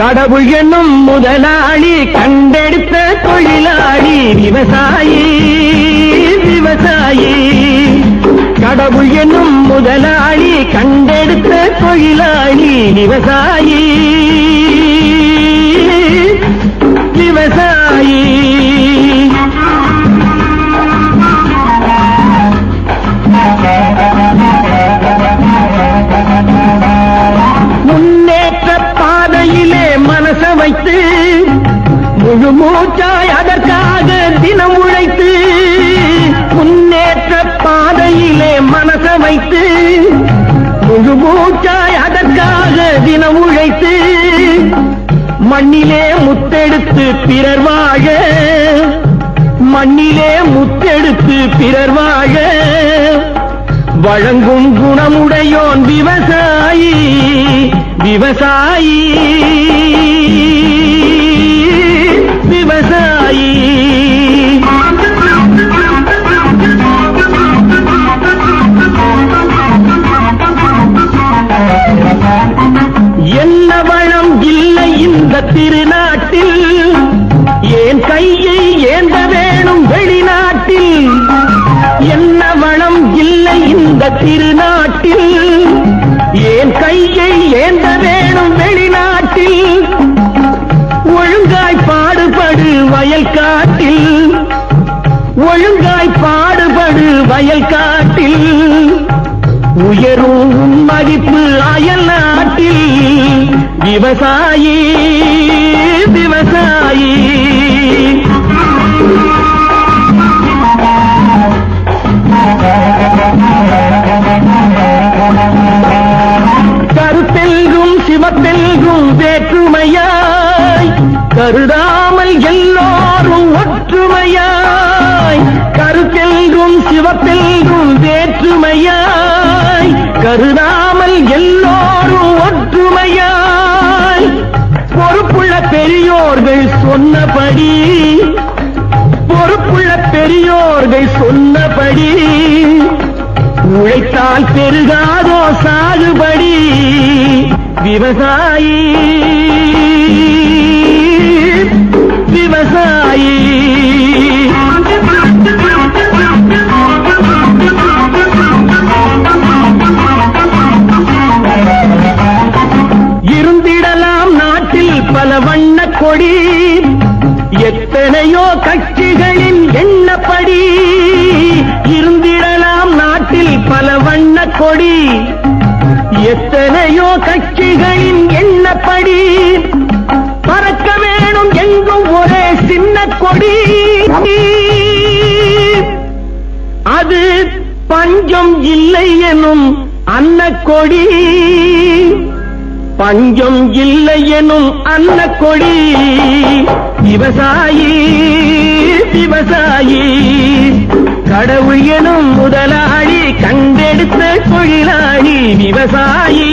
கடவுள் என்னும் முதலாளி கண்டெடுத்த தொழிலாளி விவசாயி விவசாயி. கடவுள் என்னும் முதலாளி கண்டெடுத்த தொழிலாளி விவசாயி விவசாயி. முன்னேற்ற பாதையிலே மனச வைத்து முழு மூச்சாய் அதற்காக தினம் உழைத்து, முன்னேற்ற பாதையிலே மனச வைத்து முழு மூச்சாய் அதற்காக தினம் உழைத்து, மண்ணிலே முத்தெடுத்து பிறர் வாழ, மண்ணிலே முத்தெடுத்து பிறர் வாழ வழங்கும் குணமுடையோன் விவசாயி விவசாயி விவசாயி. என்ன வளம் இல்லை இந்த திருநாட்டில், ஏன் கையை ஏந்த வேணும் வெளிநாட்டில். என்ன வளம் இல்லை இந்த திருநாட்டில், ஏன் கையை ஏந்த வேணும் வெளிநாட்டில். ஒழுங்காய் பாடுபடு வயல் காட்டில், ஒழுங்காய் பாடுபடு வயல் காட்டில். உயரும் மதிப்பு அயல் நாட்டில். விவசாயி விவசாயி. கருத்தெல்கும் சிவத்தெல்கும் வேற்றுமையாய் கருதாமல் எல்லோரும் ஒற்றுமையாய். கருத்தெல்கும் சிவத்தெல்கும் வேற்றுமையாய் கருதாமல் எல்லோரும் ஒற்றுமையாய். பொறுப்புள்ள பெரியோர்கள் சொன்னபடி, பொறுப்புள்ள பெரியோர்கள் சொன்னபடி உழைத்தால் பெருகாதோ சாகுபடி. விவசாயி விவசாயி. இருந்திடலாம் நாட்டில் பல வண்ண கொடி, எத்தனையோ கட்சிகளின் எண்ணப்படி. இருந்திடலாம் நாட்டில் பல வண்ண கொடி, எத்தனையோ கட்சிகளின் எண்ணப்படி. பறக்க வேணும் எங்கும் ஒரே சின்ன கொடி, அது பஞ்சம் இல்லை எனும் அன்னக்கொடி. பஞ்சம் இல்லை எனும் அன்னக்கொடி. விவசாயி விவசாயி. கடவுள் எனும் முதலாளி கண்டெடுத்த தொழிலாளி விவசாயி